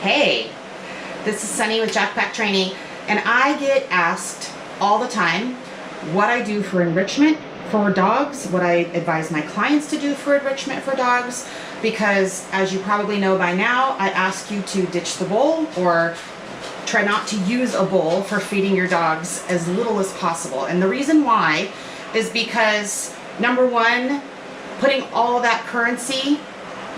Hey, this is Sunny with Jackpack Training, and I get asked all the time what I do for enrichment for dogs, what I advise my clients to do for enrichment for dogs, because as you probably know by now, I ask you to ditch the bowl or try not to use a bowl for feeding your dogs as little as possible. And the reason why is because, number one, putting all that currency,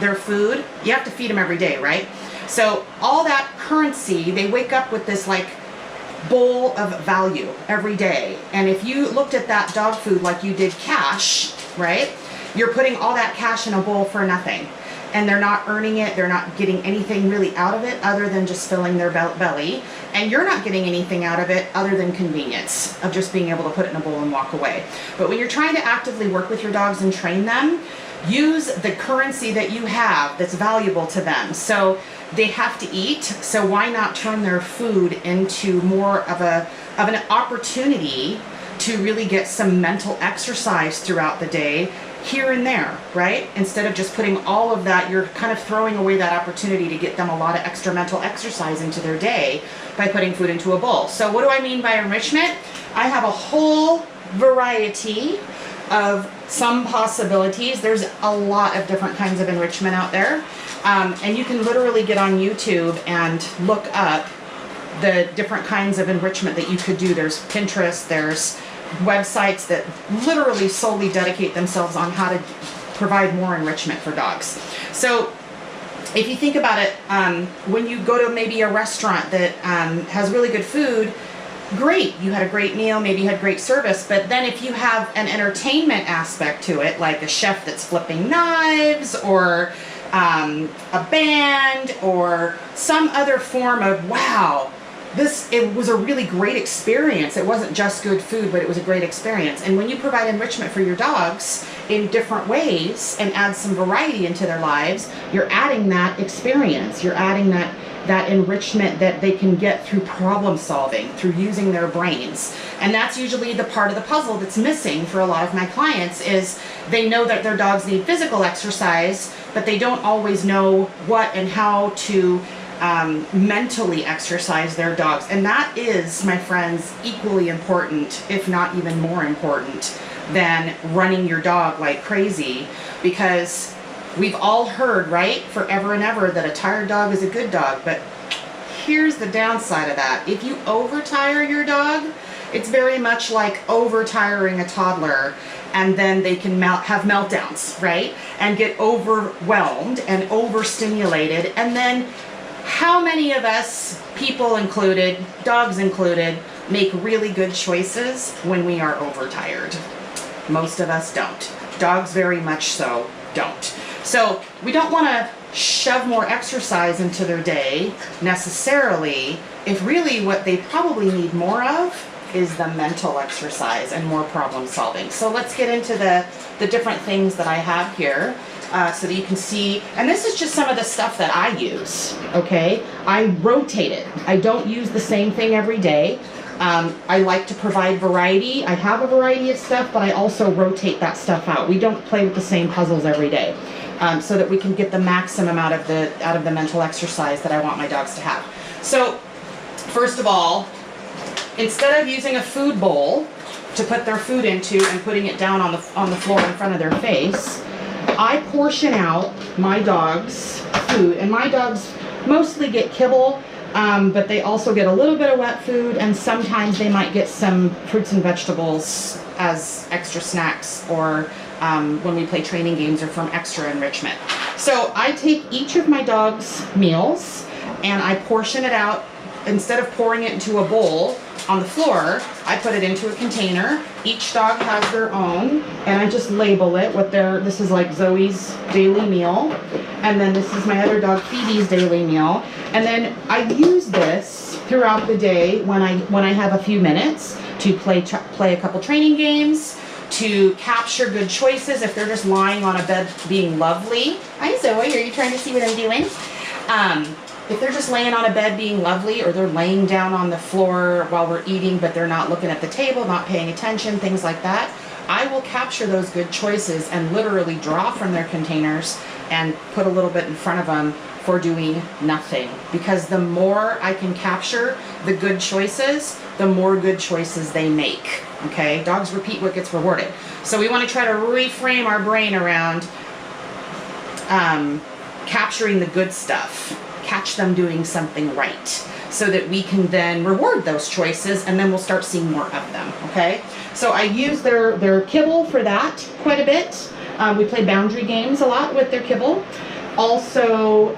their food, you have to feed them every day, right? So all that currency, they wake up with this like bowl of value every day. And if you looked at that dog food like you did cash, right? You're putting all that cash in a bowl for nothing. And they're not earning it, they're not getting anything really out of it other than just filling their belly. And you're not getting anything out of it other than convenience of just being able to put it in a bowl and walk away. But when you're trying to actively work with your dogs and train them, use the currency that you have that's valuable to them. So they have to eat, so why not turn their food into more of an opportunity to really get some mental exercise throughout the day, here and there, right? Instead of just putting all of that, you're kind of throwing away that opportunity to get them a lot of extra mental exercise into their day by putting food into a bowl. So what do I mean by enrichment? I have a whole variety of some possibilities. There's a lot of different kinds of enrichment out there. And you can literally get on YouTube and look up the different kinds of enrichment that you could do. There's Pinterest, there's websites that literally solely dedicate themselves on how to provide more enrichment for dogs. So if you think about it, when you go to maybe a restaurant that has really good food, great, you had a great meal, maybe you had great service, but then if you have an entertainment aspect to it, like a chef that's flipping knives, or a band, or some other form of, wow, it was a really great experience. It wasn't just good food, but it was a great experience. And when you provide enrichment for your dogs in different ways and add some variety into their lives, you're adding that experience. You're adding that enrichment that they can get through problem solving, through using their brains. And that's usually the part of the puzzle that's missing for a lot of my clients, is they know that their dogs need physical exercise, but they don't always know what and how to mentally exercise their dogs. And that is, my friends, equally important, if not even more important, than running your dog like crazy, because we've all heard, right, forever and ever, that a tired dog is a good dog. But here's the downside of that. If you overtire your dog, it's very much like overtiring a toddler, and then they can have meltdowns, right? And get overwhelmed and overstimulated. And then how many of us, people included, dogs included, make really good choices when we are overtired? Most of us don't. Dogs very much so don't. So we don't want to shove more exercise into their day necessarily, if really what they probably need more of is the mental exercise and more problem solving. So let's get into the different things that I have here so that you can see. And this is just some of the stuff that I use, okay? I rotate it. I don't use the same thing every day. I like to provide variety. I have a variety of stuff, but I also rotate that stuff out. We don't play with the same puzzles every day, so that we can get the maximum out of the mental exercise that I want my dogs to have. So first of all, instead of using a food bowl to put their food into and putting it down on the floor in front of their face, I portion out my dogs' food. And my dogs mostly get kibble, but they also get a little bit of wet food, and sometimes they might get some fruits and vegetables as extra snacks, or when we play training games, or from extra enrichment. So I take each of my dogs' meals and I portion it out. Instead of pouring it into a bowl on the floor, I put it into a container. Each dog has their own, and I just label it with this is like Zoe's daily meal, and then this is my other dog Phoebe's daily meal. And then I use this throughout the day when I have a few minutes to play a couple training games, to capture good choices if they're just lying on a bed being lovely. Hi Zoe, are you trying to see what I'm doing? If they're just laying on a bed being lovely, or they're laying down on the floor while we're eating, but they're not looking at the table, not paying attention, things like that, I will capture those good choices and literally draw from their containers and put a little bit in front of them for doing nothing. Because the more I can capture the good choices, the more good choices they make. Okay? Dogs repeat what gets rewarded. So we want to try to reframe our brain around capturing the good stuff, catch them doing something right, so that we can then reward those choices, and then we'll start seeing more of them. Okay? So I use their kibble for that quite a bit. We play boundary games a lot with their kibble. Also,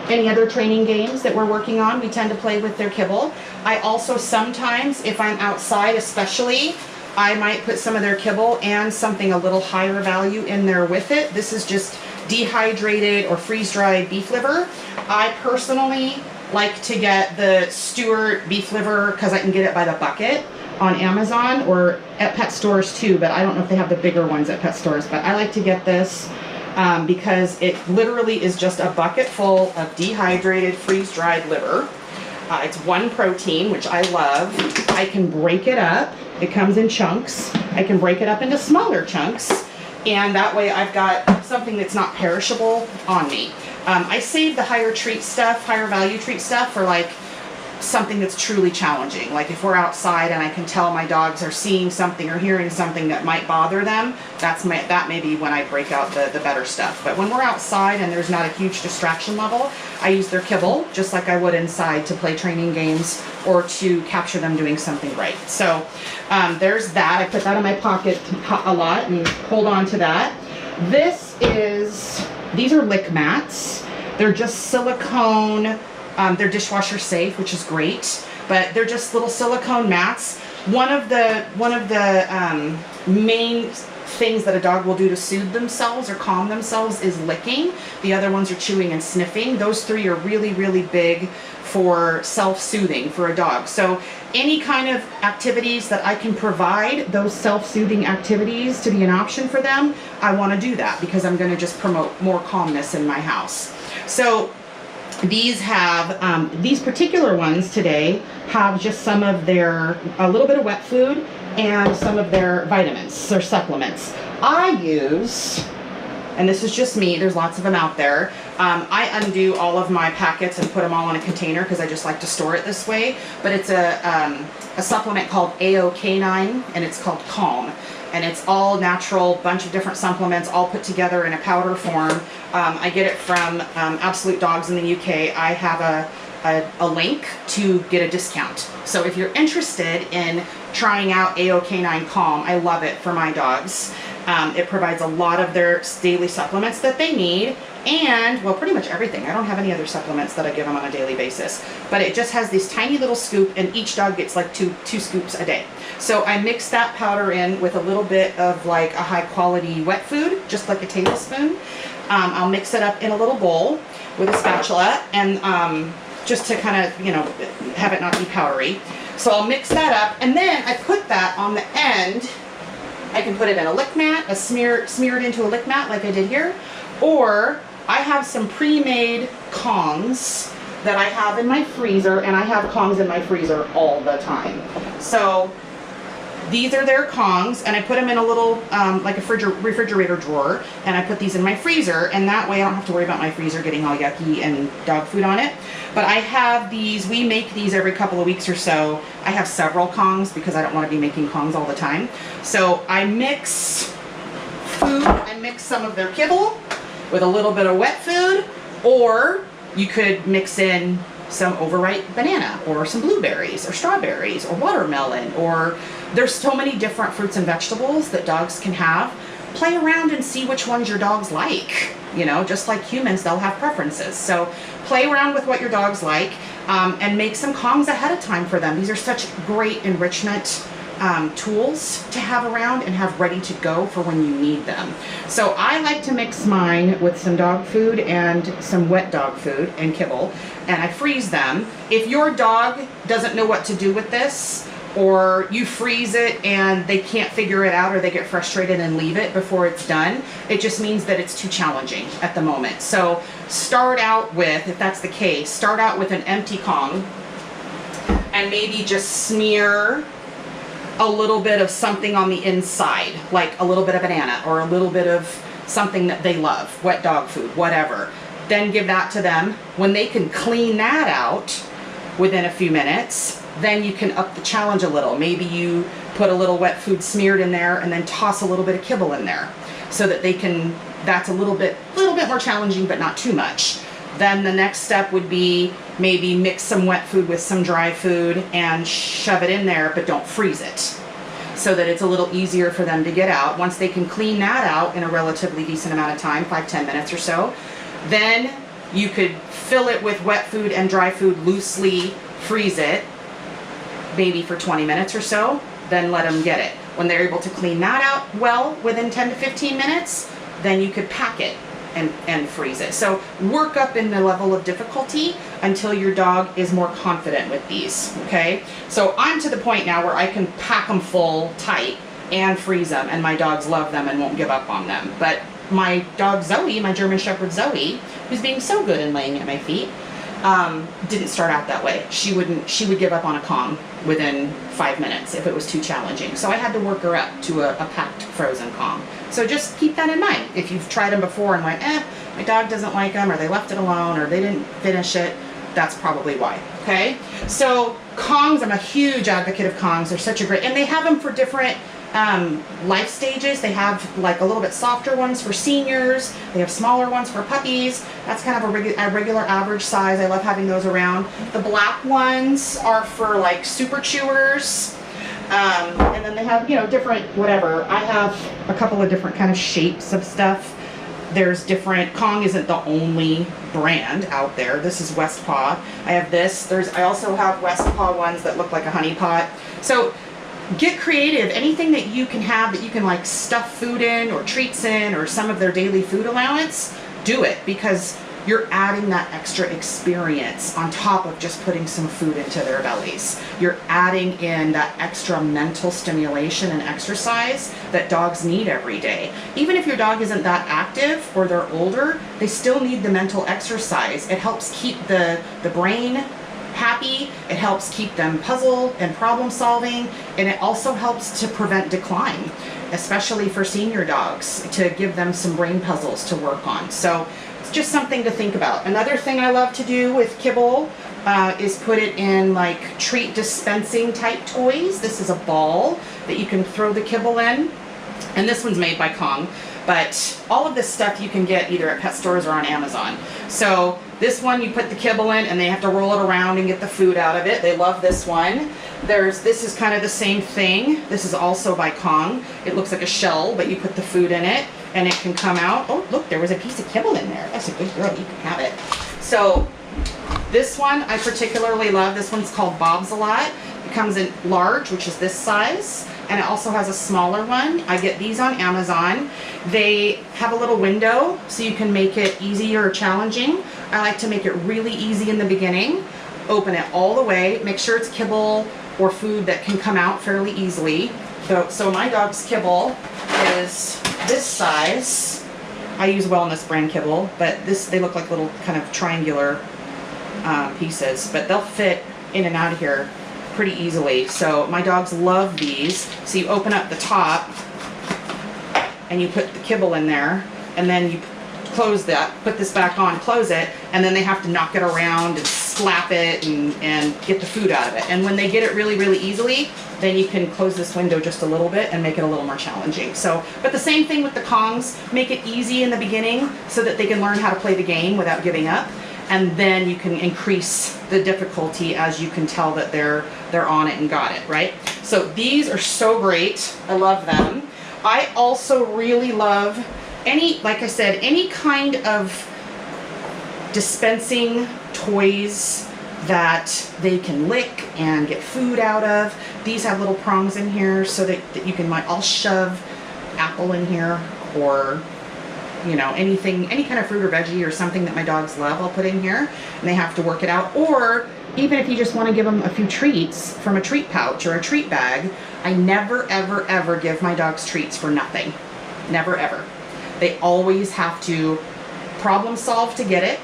any other training games that we're working on, we tend to play with their kibble. I also sometimes, if I'm outside especially, I might put some of their kibble and something a little higher value in there with it. This is just dehydrated or freeze-dried beef liver. I personally like to get the Stewart beef liver because I can get it by the bucket on Amazon or at pet stores too, but I don't know if they have the bigger ones at pet stores. But I like to get this because it literally is just a bucket full of dehydrated freeze-dried liver. It's one protein, which I love. I can break it up. It comes in chunks. I can break it up into smaller chunks, and that way I've got something that's not perishable on me. I save the higher value treat stuff for like something that's truly challenging. Like if we're outside and I can tell my dogs are seeing something or hearing something that might bother them, that may be when I break out the better stuff. But when we're outside and there's not a huge distraction level, I use their kibble just like I would inside to play training games or to capture them doing something right. So there's that. I put that in my pocket a lot and hold on to that. These are lick mats. They're just silicone. They're dishwasher safe, which is great, but they're just little silicone mats. One of the main things that a dog will do to soothe themselves or calm themselves is licking. The other ones are chewing and sniffing. Those three are really, really big for self-soothing for a dog. So any kind of activities that I can provide, those self-soothing activities to be an option for them, I want to do that because I'm going to just promote more calmness in my house. So these have, these particular ones today have just some of a little bit of wet food and some of their vitamins or supplements. I use, and this is just me, there's lots of them out there, I undo all of my packets and put them all in a container because I just like to store it this way, but it's a supplement called AO-Canine, and it's called Calm. And it's all natural, bunch of different supplements all put together in a powder form. I get it from Absolute Dogs in the UK. I have a link to get a discount. So if you're interested in trying out AO-Canine Calm, I love it for my dogs. It provides a lot of their daily supplements that they need, and well, pretty much everything. I don't have any other supplements that I give them on a daily basis, but it just has this tiny little scoop, and each dog gets like two scoops a day. So I mix that powder in with a little bit of like a high quality wet food, just like a tablespoon. I'll mix it up in a little bowl with a spatula, and just to kind of, have it not be powdery. So I'll mix that up, and then I put that on the end. I can put it in a lick mat, smear it into a lick mat like I did here, or I have some pre-made Kongs that I have in my freezer, and I have Kongs in my freezer all the time. So these are their Kongs, and I put them in a little, like a refrigerator drawer, and I put these in my freezer, and that way I don't have to worry about my freezer getting all yucky and dog food on it. But I have these, we make these every couple of weeks or so. I have several Kongs because I don't want to be making Kongs all the time. So I mix food, I mix some of their kibble with a little bit of wet food, or you could mix in some overripe banana, or some blueberries, or strawberries, or watermelon, or there's so many different fruits and vegetables that dogs can have. Play around and see which ones your dogs like. Just like humans, they'll have preferences. So play around with what your dogs like, and make some Kongs ahead of time for them. These are such great enrichment tools to have around and have ready to go for when you need them. So I like to mix mine with some dog food and some wet dog food and kibble, and I freeze them. If your dog doesn't know what to do with this, or you freeze it and they can't figure it out, or they get frustrated and leave it before it's done, it just means that it's too challenging at the moment. So start out with, if that's the case, start out with an empty Kong, and maybe just smear a little bit of something on the inside, like a little bit of banana or a little bit of something that they love, wet dog food, whatever. Then give that to them. When they can clean that out within a few minutes, then you can up the challenge a little. Maybe you put a little wet food smeared in there and then toss a little bit of kibble in there so that they can, that's a little bit more challenging, but not too much. Then the next step would be maybe mix some wet food with some dry food and shove it in there, but don't freeze it, so that it's a little easier for them to get out. Once they can clean that out in a relatively decent amount of time, 5-10 minutes or so, then you could fill it with wet food and dry food, loosely freeze it, maybe for 20 minutes or so, then let them get it. When they're able to clean that out well within 10 to 15 minutes, then you could pack it and freeze it. So work up in the level of difficulty until your dog is more confident with these, okay? So I'm to the point now where I can pack them full tight and freeze them, and my dogs love them and won't give up on them. But my dog Zoe, my German Shepherd Zoe, who's being so good and laying at my feet, didn't start out that way. She would give up on a Kong within 5 minutes if it was too challenging. So I had to work her up to a packed frozen Kong. So just keep that in mind. If you've tried them before and went, my dog doesn't like them, or they left it alone, or they didn't finish it, that's probably why, okay? So Kongs, I'm a huge advocate of Kongs. They're such a great, and they have them for different life stages. They have like a little bit softer ones for seniors. They have smaller ones for puppies. That's kind of a regular average size. I love having those around. The black ones are for like super chewers. And then they have, different whatever. I have a couple of different kind of shapes of stuff. There's different, Kong isn't the only brand out there. This is West Paw. I have this. I also have West Paw ones that look like a honey pot. So get creative. Anything that you can have that you can like stuff food in or treats in or some of their daily food allowance, do it, because you're adding that extra experience on top of just putting some food into their bellies. You're adding in that extra mental stimulation and exercise that dogs need every day. Even if your dog isn't that active or they're older, they still need the mental exercise. It helps keep the brain happy, it helps keep them puzzle and problem solving, and it also helps to prevent decline, especially for senior dogs, to give them some brain puzzles to work on. So it's just something to think about. Another thing I love to do with kibble is put it in like treat dispensing type toys. This is a ball that you can throw the kibble in, and this one's made by Kong, but all of this stuff you can get either at pet stores or on Amazon. So this one you put the kibble in and they have to roll it around and get the food out of it. They love this one. This is kind of the same thing. This is also by Kong. It looks like a shell, but you put the food in it and it can come out. Oh, look, there was a piece of kibble in there. That's a good girl, you can have it. So this one I particularly love. This one's called Bob's a Lot. It comes in large, which is this size, and it also has a smaller one. I get these on Amazon. They have a little window so you can make it easy or challenging. I like to make it really easy in the beginning. Open it all the way. Make sure it's kibble or food that can come out fairly easily. So my dog's kibble is this size. I use Wellness brand kibble, but they look like little kind of triangular pieces, but they'll fit in and out of here pretty easily. So my dogs love these. So you open up the top and you put the kibble in there, and then you close that, put this back on, close it, and then they have to knock it around and slap it and get the food out of it. And when they get it really, really easily, then you can close this window just a little bit and make it a little more challenging. So, but the same thing with the Kongs, make it easy in the beginning so that they can learn how to play the game without giving up. And then you can increase the difficulty as you can tell that they're on it and got it, right? So these are so great. I love them. I also really love like I said, any kind of dispensing toys that they can lick and get food out of. These have little prongs in here so that you can I'll shove apple in here, or anything, any kind of fruit or veggie or something that my dogs love, I'll put in here, and they have to work it out. Or even if you just want to give them a few treats from a treat pouch or a treat bag, I never, ever, ever give my dogs treats for nothing. Never, ever. They always have to problem solve to get it,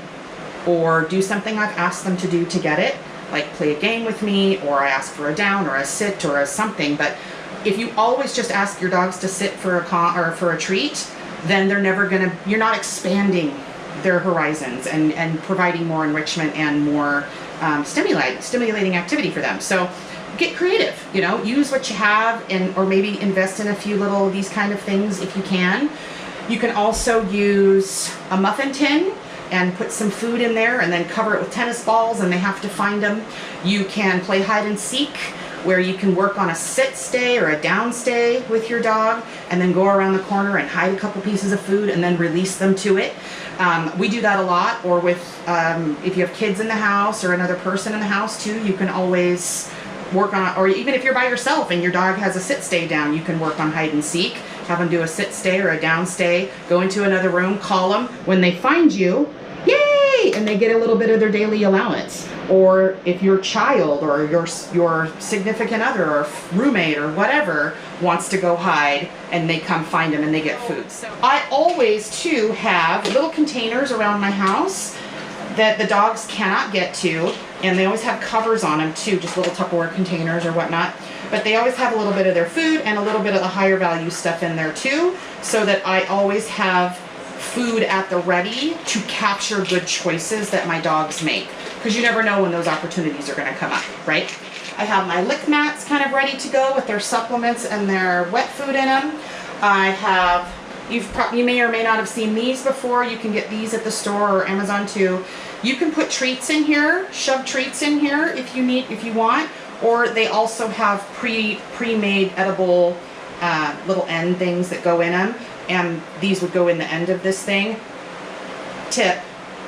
or do something I've asked them to do to get it, like play a game with me, or I ask for a down or a sit or a something. But if you always just ask your dogs to sit for a treat, then they're never gonna, you're not expanding their horizons and providing more enrichment and more stimulating activity for them. So get creative, you know, use what you have, and or maybe invest in a few little of these kind of things if you can. You can also use a muffin tin and put some food in there and then cover it with tennis balls and they have to find them. You can play hide and seek, where you can work on a sit stay or a down stay with your dog and then go around the corner and hide a couple pieces of food and then release them to it. We do that a lot, or with if you have kids in the house or another person in the house too, you can always work on, or even if you're by yourself and your dog has a sit stay down, you can work on hide and seek, have them do a sit stay or a down stay, go into another room, call them. When they find you, yay, and they get a little bit of their daily allowance. Or if your child or your significant other or roommate or whatever wants to go hide and they come find them and they get food. So I always too have little containers around my house that the dogs cannot get to, and they always have covers on them too, just little Tupperware containers or whatnot. But they always have a little bit of their food and a little bit of the higher value stuff in there too, so that I always have food at the ready to capture good choices that my dogs make, because you never know when those opportunities are going to come up, right? I have my lick mats kind of ready to go with their supplements and their wet food in them. I have, you may or may not have seen these before. You can get these at the store or Amazon too. You can put treats in here, shove treats in here if you want, or they also have pre-made edible little end things that go in them. And these would go in the end of this thing. Tip,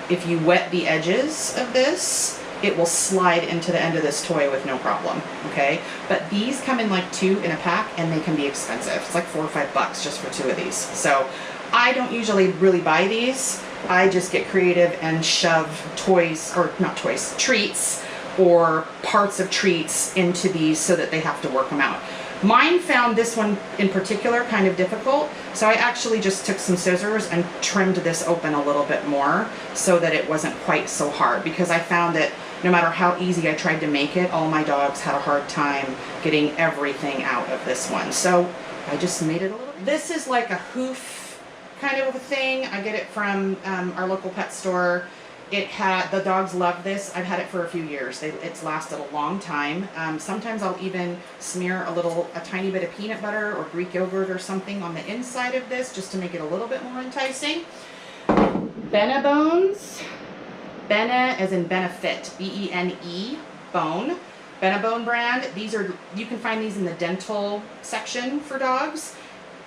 if you wet the edges of this, it will slide into the end of this toy with no problem, okay? But these come in like 2 in a pack and they can be expensive. It's like $4 or $5 just for 2 of these. So I don't usually really buy these. I just get creative and shove toys, or not toys, treats or parts of treats into these so that they have to work them out. Mine found this one in particular kind of difficult, so I actually just took some scissors and trimmed this open a little bit more so that it wasn't quite so hard, because I found that no matter how easy I tried to make it, all my dogs had a hard time getting everything out of this one. So I just made it a little. This is like a hoof kind of a thing. I get it from our local pet store. The dogs love this. I've had it for a few years. It's lasted a long time. Sometimes I'll even smear a tiny bit of peanut butter or Greek yogurt or something on the inside of this just to make it a little bit more enticing. Benebanes. Bene as in benefit, B-E-N-E, bone. Benebone brand. You can find these in the dental section for dogs.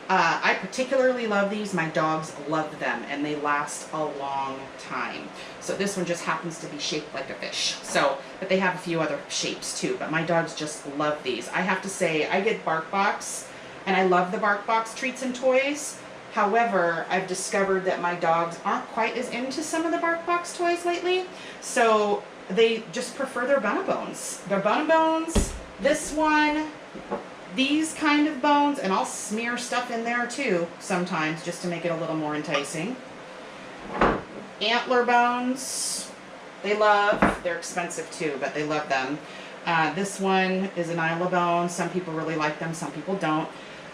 I particularly love these. My dogs love them and they last a long time. So this one just happens to be shaped like a fish. But they have a few other shapes too, but my dogs just love these. I have to say, I get BarkBox and I love the BarkBox treats and toys. However, I've discovered that my dogs aren't quite as into some of the BarkBox toys lately. So they just prefer their Bonebones. Their Bonebones, this one, these kind of bones, and I'll smear stuff in there too sometimes just to make it a little more enticing. Antler bones, they love. They're expensive too, but they love them. This one is an Isla bone. Some people really like them, some people don't.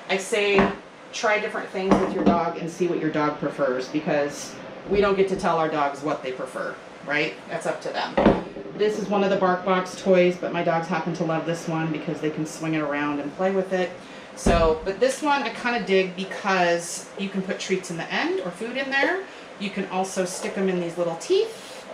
I say try different things with your dog and see what your dog prefers, because we don't get to tell our dogs what they prefer, right? That's up to them. This is one of the BarkBox toys, but my dogs happen to love this one because they can swing it around and play with it. But this one I kind of dig because you can put treats in the end or food in there. You can also stick them in these little teeth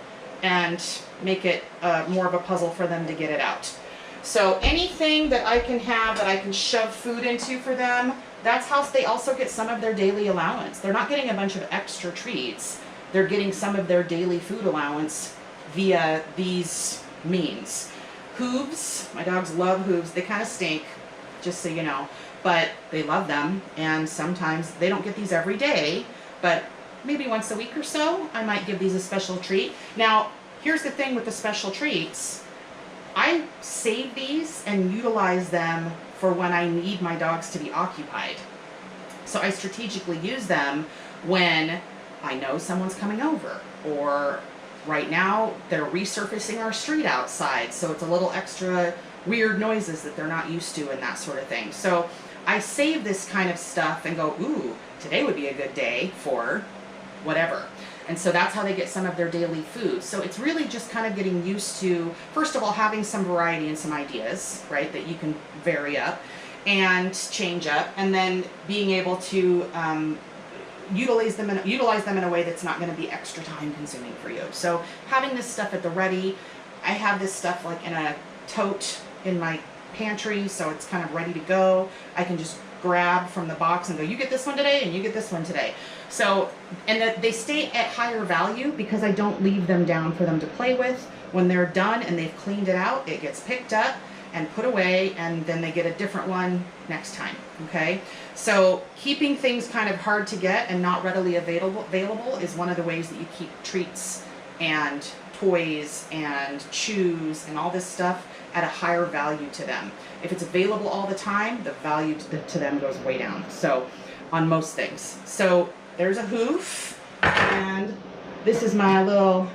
and make it more of a puzzle for them to get it out. So anything that I can have that I can shove food into for them, that's how they also get some of their daily allowance. They're not getting a bunch of extra treats. They're getting some of their daily food allowance via these means. Hooves, my dogs love hooves. They kind of stink, just so you know, but they love them, and sometimes they don't get these every day, but maybe once a week or so I might give these a special treat. Now here's the thing with the special treats, I save these and utilize them for when I need my dogs to be occupied. So I strategically use them when I know someone's coming over, or right now they're resurfacing our street outside, so it's a little extra weird noises that they're not used to and that sort of thing. So I save this kind of stuff and go, ooh, today would be a good day for whatever. And so that's how they get some of their daily food. So it's really just kind of getting used to, first of all, having some variety and some ideas, right, that you can vary up and change up, and then being able to utilize them in a way that's not going to be extra time consuming for you. So having this stuff at the ready, I have this stuff like in a tote in my pantry, so it's kind of ready to go. I can just grab from the box and go, you get this one today and you get this one today. So, and that they stay at higher value because I don't leave them down for them to play with. When they're done and they've cleaned it out, it gets picked up and put away, and then they get a different one next time. Okay, so keeping things kind of hard to get and not readily available is one of the ways that you keep treats and toys and chews and all this stuff at a higher value to them. If it's available all the time, the value to them goes way down. So on most things. So there's a hoof, and this is my little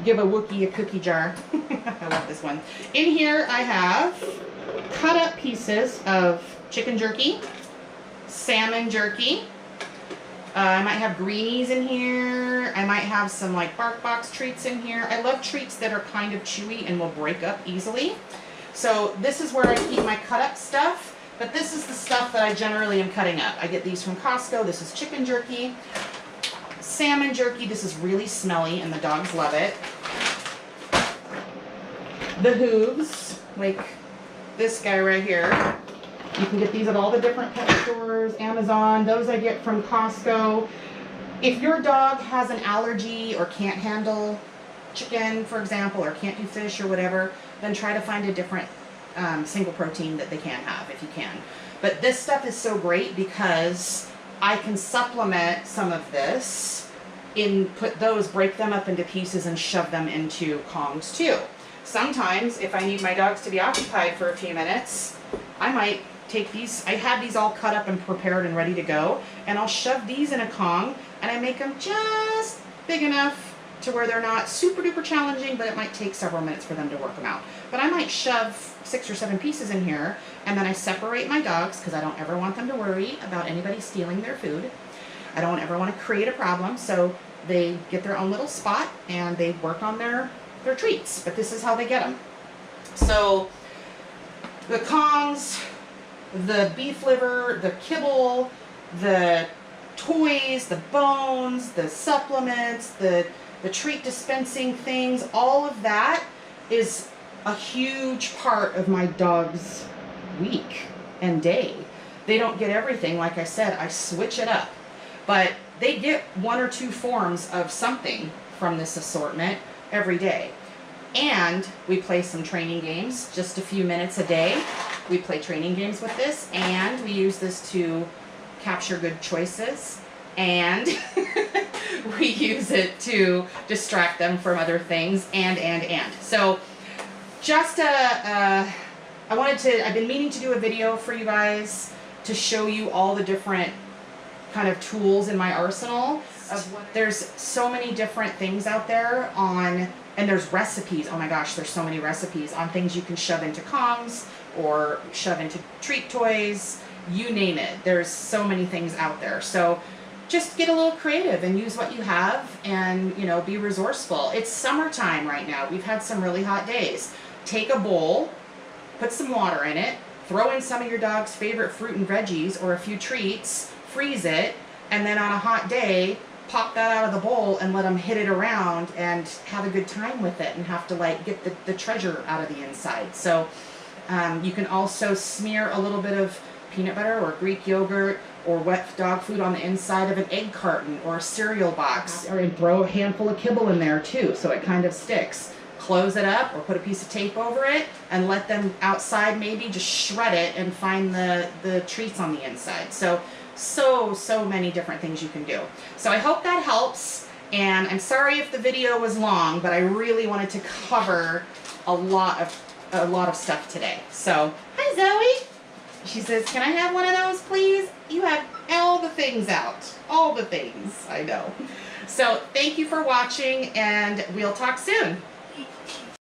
give a Wookiee a cookie jar. I love this one. In here I have cut up pieces of chicken jerky, salmon jerky. I might have greenies in here. I might have some like Bark Box treats in here. I love treats that are kind of chewy and will break up easily. So this is where I keep my cut up stuff, but this is the stuff that I generally am cutting up. I get these from Costco. This is chicken jerky. Salmon jerky, this is really smelly and the dogs love it. The hooves, like this guy right here. You can get these at all the different pet stores, Amazon. Those I get from Costco. If your dog has an allergy or can't handle chicken, for example, or can't do fish or whatever, then try to find a different single protein that they can have if you can. But this stuff is so great because I can supplement some of this break them up into pieces and shove them into Kongs too. Sometimes if I need my dogs to be occupied for a few minutes, I might take these, I have these all cut up and prepared and ready to go, and I'll shove these in a Kong, and I make them just big enough to where they're not super duper challenging, but it might take several minutes for them to work them out. But I might shove 6 or 7 pieces in here, and then I separate my dogs because I don't ever want them to worry about anybody stealing their food. I don't ever want to create a problem, so they get their own little spot and they work on their treats, but this is how they get them. So the Kongs, the beef liver, the kibble, the toys, the bones, the supplements, the treat dispensing things, all of that is a huge part of my dog's week and day. They don't get everything. Like I said, I switch it up, but they get 1 or 2 forms of something from this assortment every day. And we play some training games, just a few minutes a day. We play training games with this, and we use this to capture good choices, and we use it to distract them from other things, and. So just I've been meaning to do a video for you guys to show you all the different kind of tools in my arsenal. There's so many different things out there and there's recipes. Oh my gosh, there's so many recipes on things you can shove into Kongs or shove into treat toys, you name it. There's so many things out there. So just get a little creative and use what you have, and be resourceful. It's summertime right now. We've had some really hot days. Take a bowl, put some water in it, throw in some of your dog's favorite fruit and veggies or a few treats, freeze it, and then on a hot day, pop that out of the bowl and let them hit it around and have a good time with it, and have to get the treasure out of the inside. So you can also smear a little bit of peanut butter or Greek yogurt or wet dog food on the inside of an egg carton or a cereal box, and throw a handful of kibble in there too so it kind of sticks. Close it up or put a piece of tape over it and let them outside, maybe just shred it and find the treats on the inside. So many different things you can do. So I hope that helps, and I'm sorry if the video was long, but I really wanted to cover a lot of stuff today. So hi Zoe. She says, can I have one of those please? You have all the things out. All the things, I know. So thank you for watching, and we'll talk soon.